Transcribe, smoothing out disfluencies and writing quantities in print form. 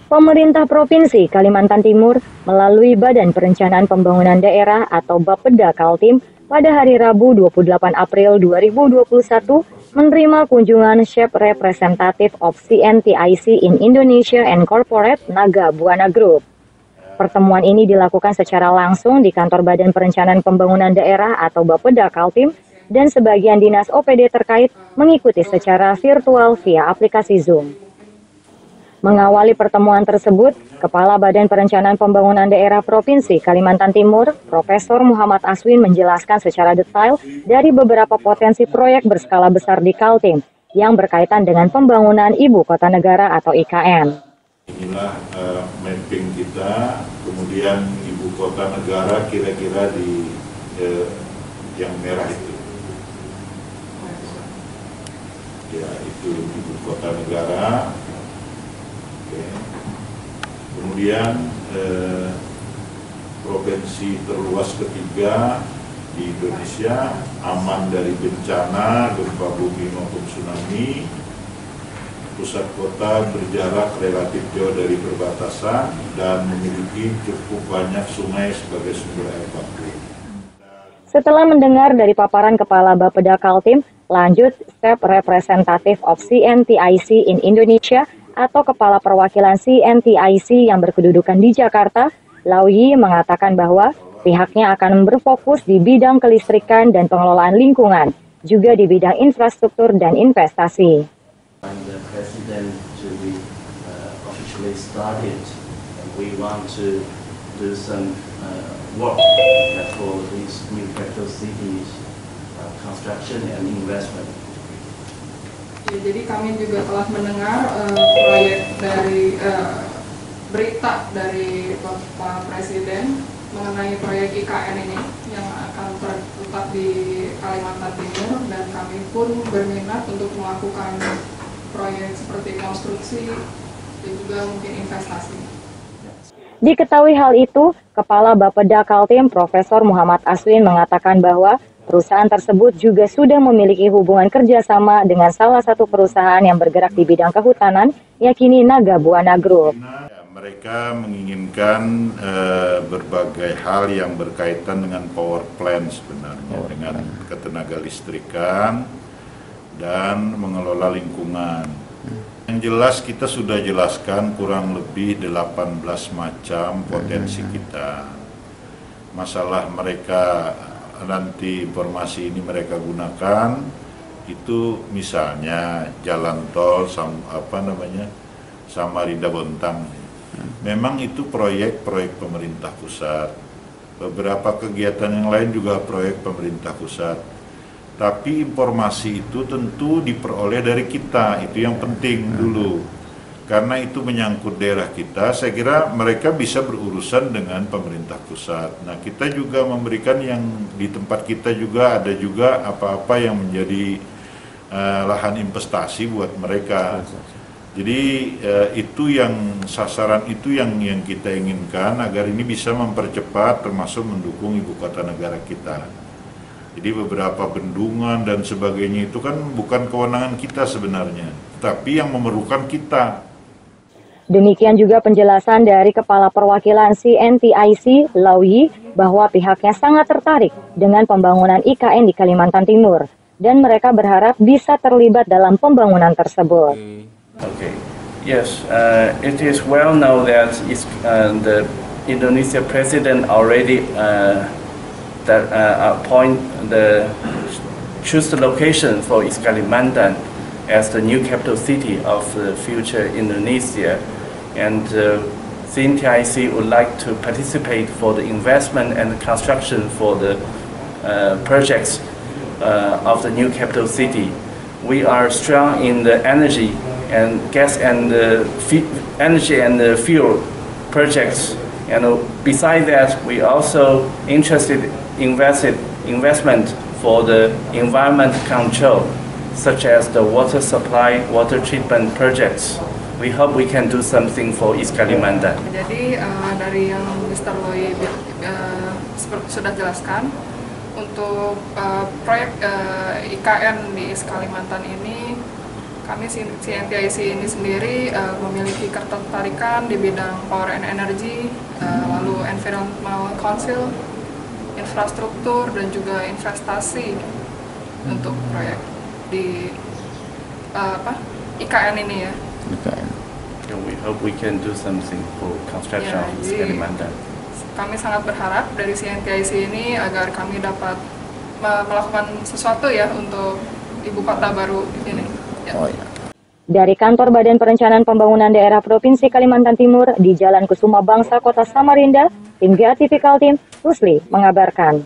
Pemerintah Provinsi Kalimantan Timur melalui Badan Perencanaan Pembangunan Daerah atau Bapeda Kaltim pada hari Rabu 28 April 2021 menerima kunjungan Chief Representative of CNTIC in Indonesia and Corporate Naga Buana Group. Pertemuan ini dilakukan secara langsung di kantor Badan Perencanaan Pembangunan Daerah atau Bapeda Kaltim dan sebagian dinas OPD terkait mengikuti secara virtual via aplikasi Zoom. Mengawali pertemuan tersebut, Kepala Badan Perencanaan Pembangunan Daerah Provinsi Kalimantan Timur, Profesor Muhammad Aswin menjelaskan secara detail dari beberapa potensi proyek berskala besar di Kaltim yang berkaitan dengan pembangunan Ibu Kota Negara atau IKN. Inilah mapping kita, kemudian Ibu Kota Negara kira-kira di yang merah itu. Ya, itu Ibu Kota Negara. Kemudian provinsi terluas ketiga di Indonesia, aman dari bencana, gempa bumi maupun tsunami. Pusat kota berjarak relatif jauh dari perbatasan dan memiliki cukup banyak sungai sebagai sumber air baku. Setelah mendengar dari paparan Kepala Bapeda Kaltim, lanjut Step Representative of CNTIC in Indonesia atau Kepala Perwakilan CNTIC yang berkedudukan di Jakarta, Lauyi mengatakan bahwa pihaknya akan berfokus di bidang kelistrikan dan pengelolaan lingkungan, juga di bidang infrastruktur dan investasi. The president to be officially started, we want to do some work for these new capital cities construction and investment. Ya, jadi kami juga telah mendengar proyek dari berita dari Bapak Presiden mengenai proyek IKN ini yang akan terletak di Kalimantan Timur, dan kami pun berminat untuk melakukan proyek seperti konstruksi dan juga mungkin investasi. Diketahui hal itu, Kepala Bapeda Kaltim Profesor Muhammad Aswin mengatakan bahwa perusahaan tersebut juga sudah memiliki hubungan kerjasama dengan salah satu perusahaan yang bergerak di bidang kehutanan, yakni Naga Buana Group. Mereka menginginkan berbagai hal yang berkaitan dengan power plant sebenarnya, dengan ketenaga listrikan dan mengelola lingkungan. Yang jelas kita sudah jelaskan kurang lebih 18 macam potensi kita. Masalah mereka nanti informasi ini mereka gunakan itu misalnya jalan tol Samarinda Bontang. Memang itu proyek pemerintah pusat. Beberapa kegiatan yang lain juga proyek pemerintah pusat. Tapi informasi itu tentu diperoleh dari kita, itu yang penting dulu. Karena itu menyangkut daerah kita, saya kira mereka bisa berurusan dengan pemerintah pusat. Nah, kita juga memberikan yang di tempat kita juga ada juga apa-apa yang menjadi lahan investasi buat mereka. Jadi itu yang sasaran itu yang kita inginkan agar ini bisa mempercepat termasuk mendukung ibu kota negara kita. Jadi beberapa bendungan dan sebagainya itu kan bukan kewenangan kita sebenarnya, tapi yang memerlukan kita. Demikian juga penjelasan dari Kepala Perwakilan CNTIC, Lauyi, bahwa pihaknya sangat tertarik dengan pembangunan IKN di Kalimantan Timur, dan mereka berharap bisa terlibat dalam pembangunan tersebut. Okay. Yes, it is well known that the Indonesia President already choose the location for East Kalimantan as the new capital city of the future Indonesia, and CNTIC would like to participate for the investment and construction for the projects of the new capital city. We are strong in the energy and gas and energy and fuel projects, and besides that, we also interested investment for the environment control, such as the water supply, water treatment projects. We hope we can do something for East Kalimantan. Jadi dari yang Mr. Loy sudah jelaskan, untuk proyek IKN di East Kalimantan ini Kami CNTIC ini sendiri memiliki ketertarikan di bidang power and energy, lalu environmental council, infrastruktur, dan juga investasi untuk proyek di IKN ini ya. And we hope we can do something for construction of East Kalimantan. Kami sangat berharap dari CNTIC ini agar kami dapat melakukan sesuatu ya untuk ibu kota baru ini. Ya. Dari kantor Badan Perencanaan Pembangunan Daerah Provinsi Kalimantan Timur di Jalan Kusuma Bangsa, Kota Samarinda, tim GA TV Kaltim, Rusli mengabarkan.